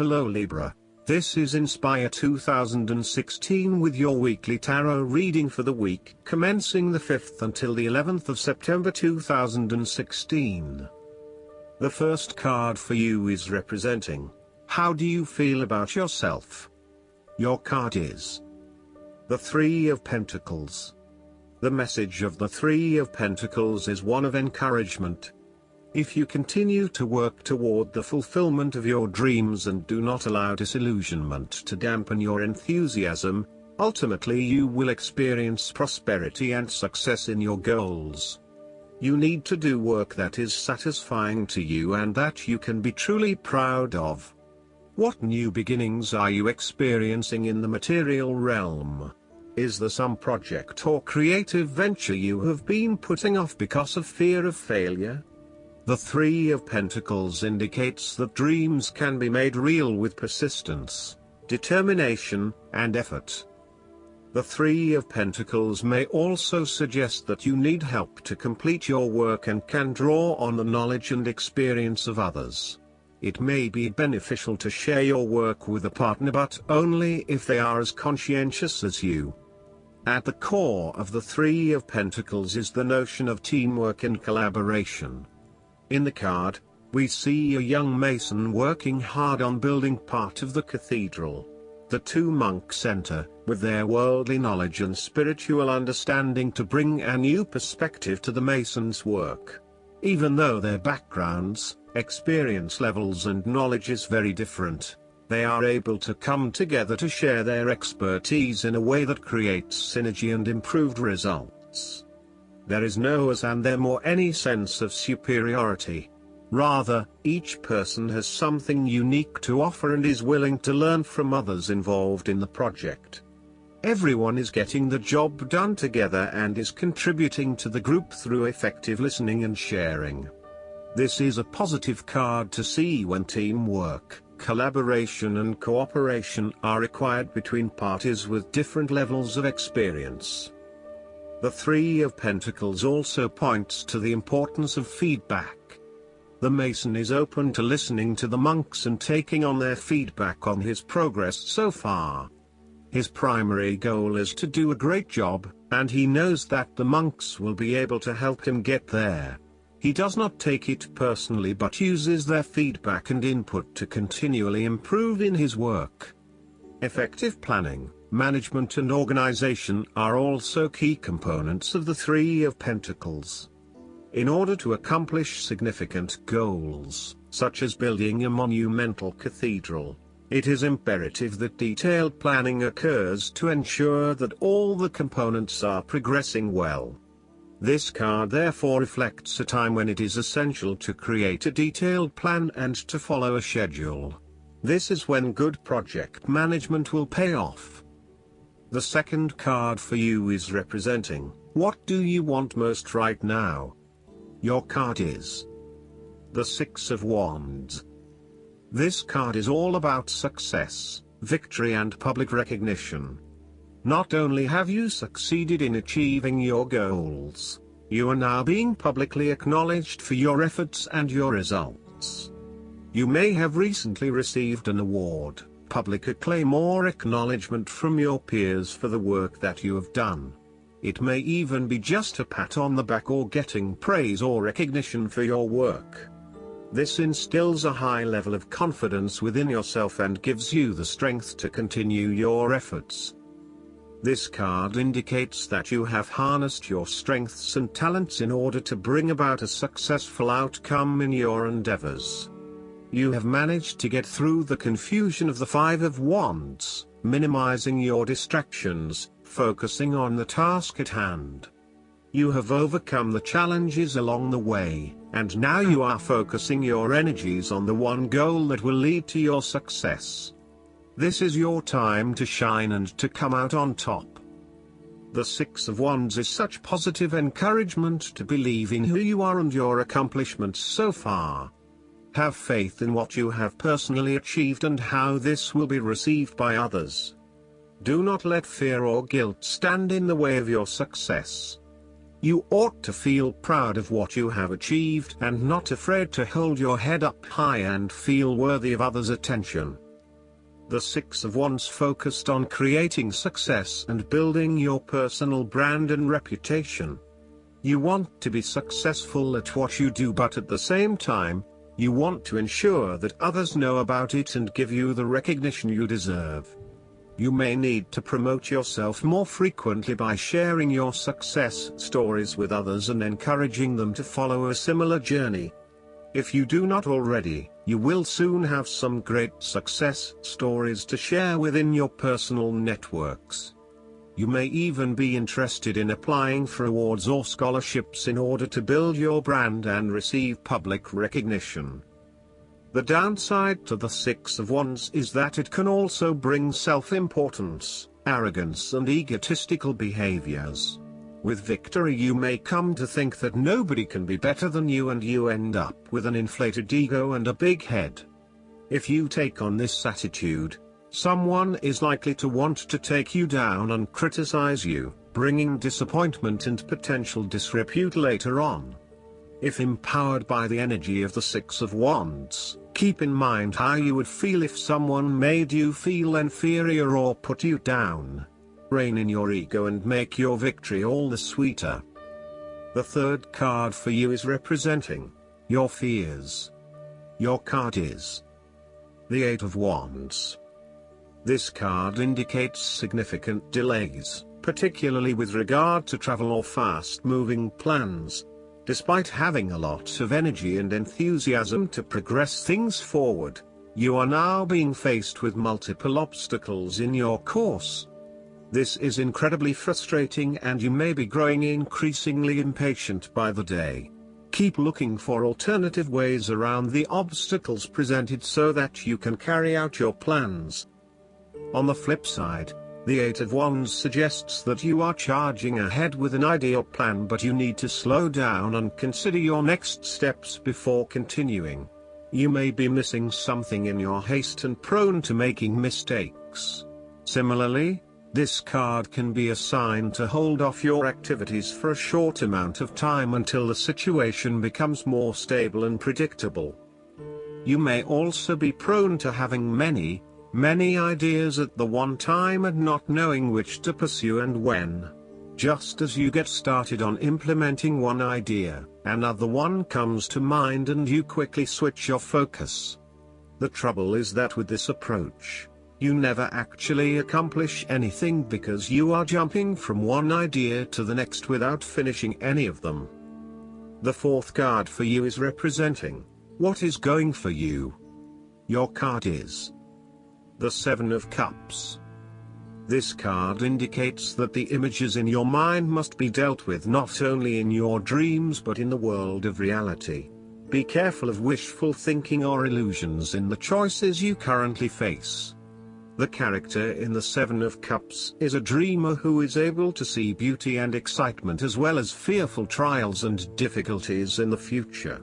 Hello Libra, this is Inspire 2016 with your weekly tarot reading for the week commencing the 5th until the 11th of September 2016. The first card for you is representing, how do you feel about yourself? Your card is the Three of Pentacles. The message of the Three of Pentacles is one of encouragement. If you continue to work toward the fulfillment of your dreams and do not allow disillusionment to dampen your enthusiasm, ultimately you will experience prosperity and success in your goals. You need to do work that is satisfying to you and that you can be truly proud of. What new beginnings are you experiencing in the material realm? Is there some project or creative venture you have been putting off because of fear of failure? The Three of Pentacles indicates that dreams can be made real with persistence, determination, and effort. The Three of Pentacles may also suggest that you need help to complete your work and can draw on the knowledge and experience of others. It may be beneficial to share your work with a partner, but only if they are as conscientious as you. At the core of the Three of Pentacles is the notion of teamwork and collaboration. In the card, we see a young mason working hard on building part of the cathedral. The two monks enter, with their worldly knowledge and spiritual understanding to bring a new perspective to the mason's work. Even though their backgrounds, experience levels and knowledge is very different, they are able to come together to share their expertise in a way that creates synergy and improved results. There is no us and them or any sense of superiority. Rather, each person has something unique to offer and is willing to learn from others involved in the project. Everyone is getting the job done together and is contributing to the group through effective listening and sharing. This is a positive card to see when teamwork, collaboration and cooperation are required between parties with different levels of experience. The Three of Pentacles also points to the importance of feedback. The mason is open to listening to the monks and taking on their feedback on his progress so far. His primary goal is to do a great job, and he knows that the monks will be able to help him get there. He does not take it personally but uses their feedback and input to continually improve in his work. Effective planning, management and organization are also key components of the Three of Pentacles. In order to accomplish significant goals, such as building a monumental cathedral, it is imperative that detailed planning occurs to ensure that all the components are progressing well. This card therefore reflects a time when it is essential to create a detailed plan and to follow a schedule. This is when good project management will pay off. The second card for you is representing, what do you want most right now? Your card is the Six of Wands. This card is all about success, victory and public recognition. Not only have you succeeded in achieving your goals, you are now being publicly acknowledged for your efforts and your results. You may have recently received an award, public acclaim or acknowledgement from your peers for the work that you have done. It may even be just a pat on the back or getting praise or recognition for your work. This instills a high level of confidence within yourself and gives you the strength to continue your efforts. This card indicates that you have harnessed your strengths and talents in order to bring about a successful outcome in your endeavors. You have managed to get through the confusion of the Five of Wands, minimizing your distractions, focusing on the task at hand. You have overcome the challenges along the way, and now you are focusing your energies on the one goal that will lead to your success. This is your time to shine and to come out on top. The Six of Wands is such positive encouragement to believe in who you are and your accomplishments so far. Have faith in what you have personally achieved and how this will be received by others. Do not let fear or guilt stand in the way of your success. You ought to feel proud of what you have achieved and not afraid to hold your head up high and feel worthy of others' attention. The Six of Wands focused on creating success and building your personal brand and reputation. You want to be successful at what you do, but at the same time, you want to ensure that others know about it and give you the recognition you deserve. You may need to promote yourself more frequently by sharing your success stories with others and encouraging them to follow a similar journey. If you do not already, you will soon have some great success stories to share within your personal networks. You may even be interested in applying for awards or scholarships in order to build your brand and receive public recognition. The downside to the Six of Wands is that it can also bring self-importance, arrogance and egotistical behaviors. With victory you may come to think that nobody can be better than you, and you end up with an inflated ego and a big head. If you take on this attitude, someone is likely to want to take you down and criticize you, bringing disappointment and potential disrepute later on. If empowered by the energy of the Six of Wands, keep in mind how you would feel if someone made you feel inferior or put you down. Rein in your ego and make your victory all the sweeter. The third card for you is representing your fears. Your card is the Eight of Wands. This card indicates significant delays, particularly with regard to travel or fast-moving plans. Despite having a lot of energy and enthusiasm to progress things forward, you are now being faced with multiple obstacles in your course. This is incredibly frustrating and you may be growing increasingly impatient by the day. Keep looking for alternative ways around the obstacles presented so that you can carry out your plans. On the flip side, the Eight of Wands suggests that you are charging ahead with an ideal plan, but you need to slow down and consider your next steps before continuing. You may be missing something in your haste and prone to making mistakes. Similarly, this card can be a sign to hold off your activities for a short amount of time until the situation becomes more stable and predictable. You may also be prone to having many ideas at the one time and not knowing which to pursue and when. Just as you get started on implementing one idea, another one comes to mind and you quickly switch your focus. The trouble is that with this approach, you never actually accomplish anything because you are jumping from one idea to the next without finishing any of them. The fourth card for you is representing what is going for you. Your card is the Seven of Cups. This card indicates that the images in your mind must be dealt with not only in your dreams but in the world of reality. Be careful of wishful thinking or illusions in the choices you currently face. The character in the Seven of Cups is a dreamer who is able to see beauty and excitement as well as fearful trials and difficulties in the future.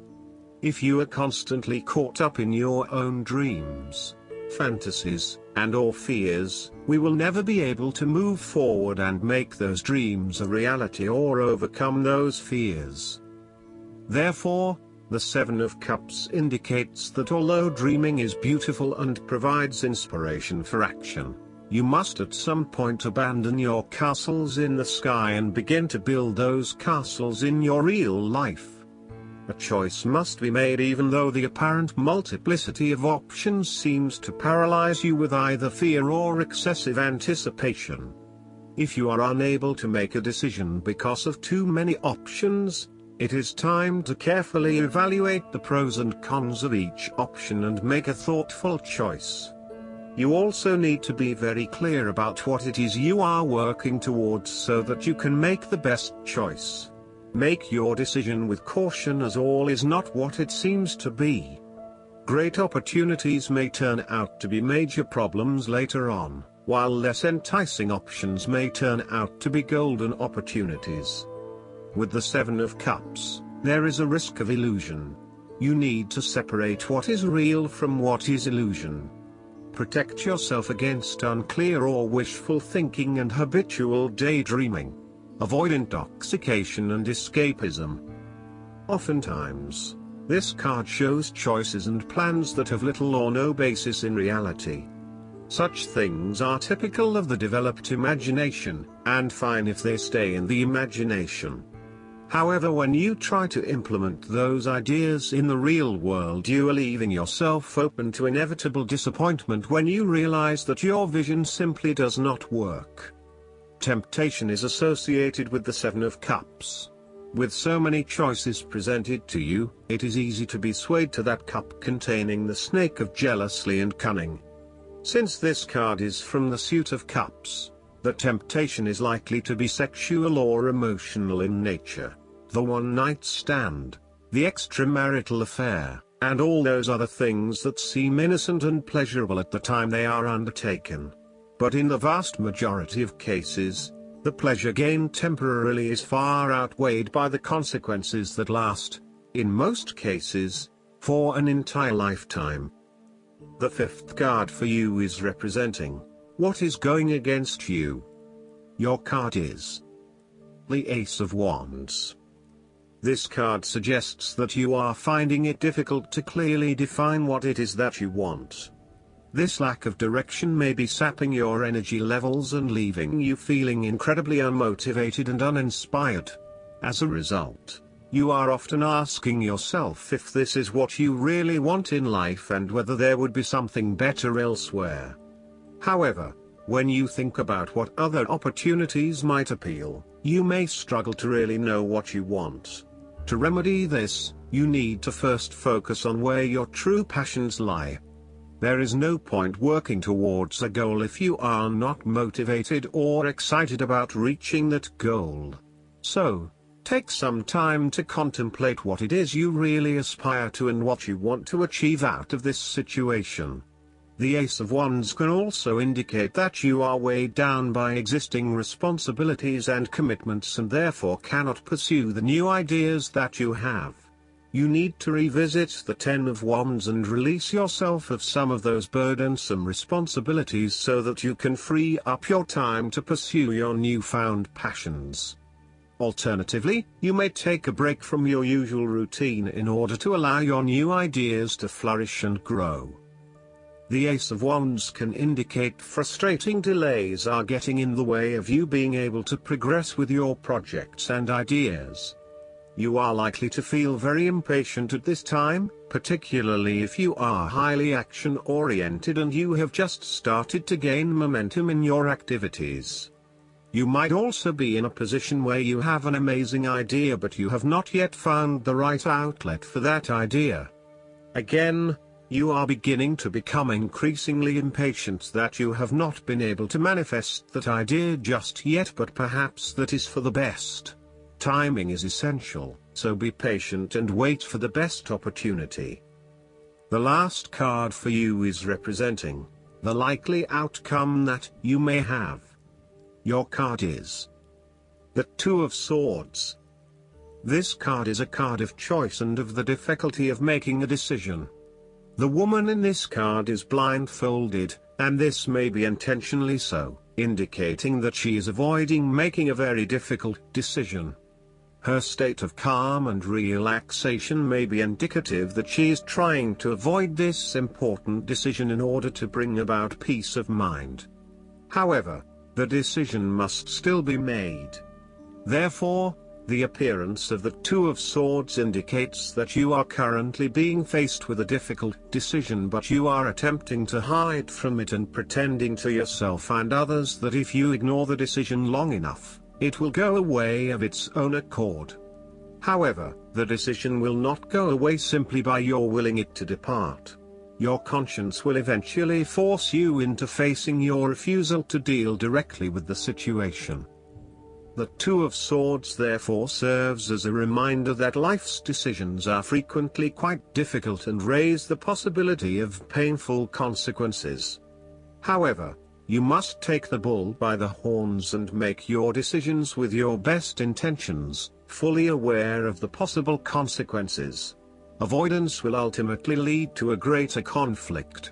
If you are constantly caught up in your own dreams, fantasies, and/or fears, we will never be able to move forward and make those dreams a reality or overcome those fears. Therefore, the Seven of Cups indicates that although dreaming is beautiful and provides inspiration for action, you must at some point abandon your castles in the sky and begin to build those castles in your real life. A choice must be made even though the apparent multiplicity of options seems to paralyze you with either fear or excessive anticipation. If you are unable to make a decision because of too many options, it is time to carefully evaluate the pros and cons of each option and make a thoughtful choice. You also need to be very clear about what it is you are working towards so that you can make the best choice. Make your decision with caution, as all is not what it seems to be. Great opportunities may turn out to be major problems later on, while less enticing options may turn out to be golden opportunities. With the Seven of Cups, there is a risk of illusion. You need to separate what is real from what is illusion. Protect yourself against unclear or wishful thinking and habitual daydreaming. Avoid intoxication and escapism. Oftentimes, this card shows choices and plans that have little or no basis in reality. Such things are typical of the developed imagination, and fine if they stay in the imagination. However, when you try to implement those ideas in the real world, you are leaving yourself open to inevitable disappointment when you realize that your vision simply does not work. Temptation is associated with the Seven of Cups. With so many choices presented to you, it is easy to be swayed to that cup containing the snake of jealousy and cunning. Since this card is from the suit of cups, the temptation is likely to be sexual or emotional in nature. The one-night stand, the extramarital affair, and all those other things that seem innocent and pleasurable at the time they are undertaken. But in the vast majority of cases, the pleasure gained temporarily is far outweighed by the consequences that last, in most cases, for an entire lifetime. The fifth card for you is representing what is going against you. Your card is the Ace of Wands. This card suggests that you are finding it difficult to clearly define what it is that you want. This lack of direction may be sapping your energy levels and leaving you feeling incredibly unmotivated and uninspired. As a result, you are often asking yourself if this is what you really want in life and whether there would be something better elsewhere. However, when you think about what other opportunities might appeal, you may struggle to really know what you want. To remedy this, you need to first focus on where your true passions lie. There is no point working towards a goal if you are not motivated or excited about reaching that goal. So, take some time to contemplate what it is you really aspire to and what you want to achieve out of this situation. The Ace of Wands can also indicate that you are weighed down by existing responsibilities and commitments and therefore cannot pursue the new ideas that you have. You need to revisit the Ten of Wands and release yourself of some of those burdensome responsibilities so that you can free up your time to pursue your newfound passions. Alternatively, you may take a break from your usual routine in order to allow your new ideas to flourish and grow. The Ace of Wands can indicate frustrating delays are getting in the way of you being able to progress with your projects and ideas. You are likely to feel very impatient at this time, particularly if you are highly action-oriented and you have just started to gain momentum in your activities. You might also be in a position where you have an amazing idea but you have not yet found the right outlet for that idea. Again, you are beginning to become increasingly impatient that you have not been able to manifest that idea just yet, but perhaps that is for the best. Timing is essential, so be patient and wait for the best opportunity. The last card for you is representing the likely outcome that you may have. Your card is the Two of Swords. This card is a card of choice and of the difficulty of making a decision. The woman in this card is blindfolded, and this may be intentionally so, indicating that she is avoiding making a very difficult decision. Her state of calm and relaxation may be indicative that she is trying to avoid this important decision in order to bring about peace of mind. However, the decision must still be made. Therefore, The appearance of the Two of Swords indicates that you are currently being faced with a difficult decision, but you are attempting to hide from it and pretending to yourself and others that if you ignore the decision long enough, it will go away of its own accord. However, the decision will not go away simply by your willing it to depart. Your conscience will eventually force you into facing your refusal to deal directly with the situation. The Two of Swords therefore serves as a reminder that life's decisions are frequently quite difficult and raise the possibility of painful consequences. However, you must take the bull by the horns and make your decisions with your best intentions, fully aware of the possible consequences. Avoidance will ultimately lead to a greater conflict.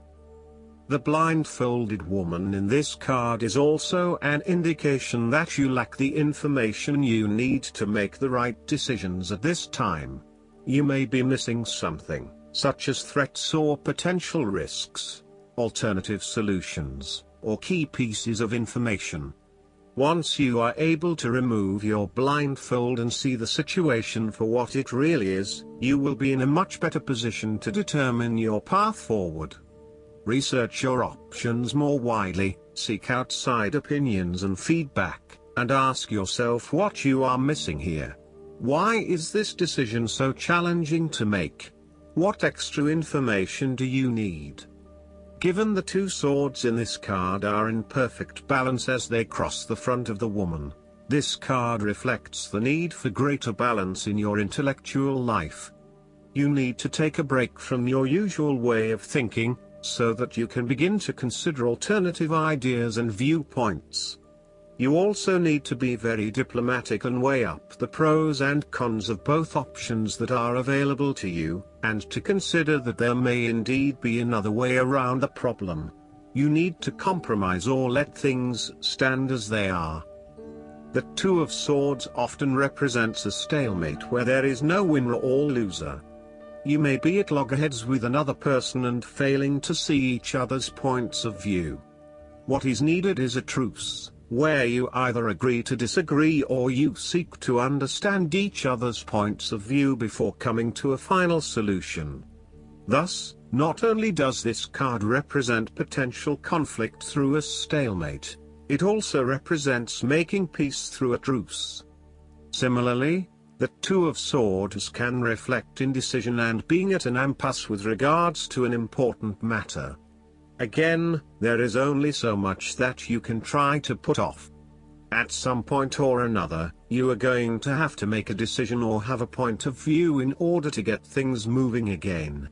The blindfolded woman in this card is also an indication that you lack the information you need to make the right decisions at this time. You may be missing something, such as threats or potential risks, alternative solutions, or key pieces of information. Once you are able to remove your blindfold and see the situation for what it really is, you will be in a much better position to determine your path forward. Research your options more widely, seek outside opinions and feedback, and ask yourself what you are missing here. Why is this decision so challenging to make? What extra information do you need? Given the two swords in this card are in perfect balance as they cross the front of the woman, this card reflects the need for greater balance in your intellectual life. You need to take a break from your usual way of thinking, so that you can begin to consider alternative ideas and viewpoints. You also need to be very diplomatic and weigh up the pros and cons of both options that are available to you, and to consider that there may indeed be another way around the problem. You need to compromise or let things stand as they are. The Two of Swords often represents a stalemate where there is no winner or loser. You may be at loggerheads with another person and failing to see each other's points of view. What is needed is a truce, where you either agree to disagree or you seek to understand each other's points of view before coming to a final solution. Thus, not only does this card represent potential conflict through a stalemate, it also represents making peace through a truce. Similarly, the Two of Swords can reflect indecision and being at an impasse with regards to an important matter. Again, there is only so much that you can try to put off. At some point or another, you are going to have to make a decision or have a point of view in order to get things moving again.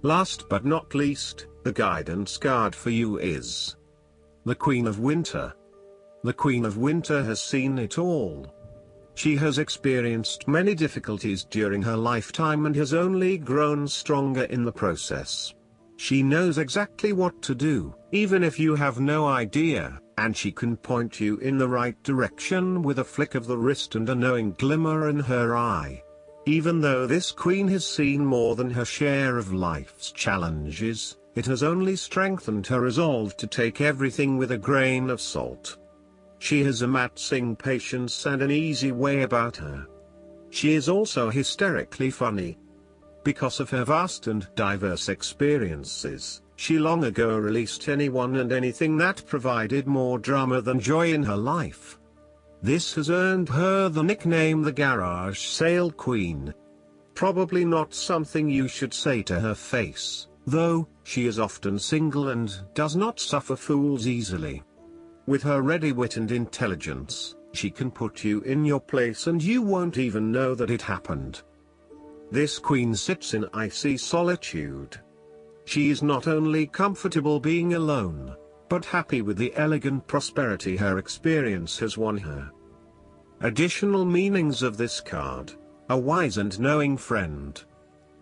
Last but not least, the guidance card for you is the Queen of Winter. The Queen of Winter has seen it all. She has experienced many difficulties during her lifetime and has only grown stronger in the process. She knows exactly what to do, even if you have no idea, and she can point you in the right direction with a flick of the wrist and a knowing glimmer in her eye. Even though this queen has seen more than her share of life's challenges, it has only strengthened her resolve to take everything with a grain of salt. She has amazing patience and an easy way about her. She is also hysterically funny. Because of her vast and diverse experiences, she long ago released anyone and anything that provided more drama than joy in her life. This has earned her the nickname the Garage Sale Queen. Probably not something you should say to her face, though, she is often single and does not suffer fools easily. With her ready wit and intelligence, she can put you in your place and you won't even know that it happened. This queen sits in icy solitude. She is not only comfortable being alone, but happy with the elegant prosperity her experience has won her. Additional meanings of this card: a wise and knowing friend.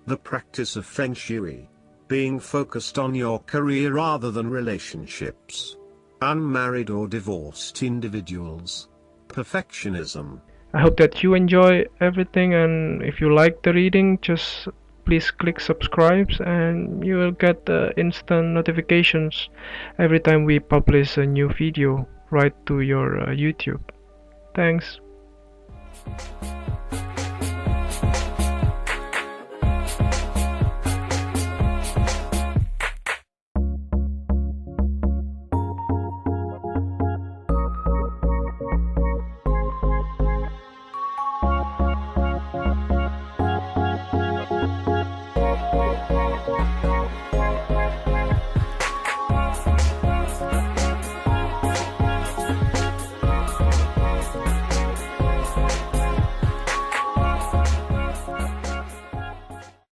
The practice of Feng Shui. Being focused on your career rather than relationships. Unmarried or divorced individuals. Perfectionism. I hope that you enjoy everything, and if you like the reading, just please click subscribe and you will get instant notifications every time we publish a new video right to your YouTube. Thanks.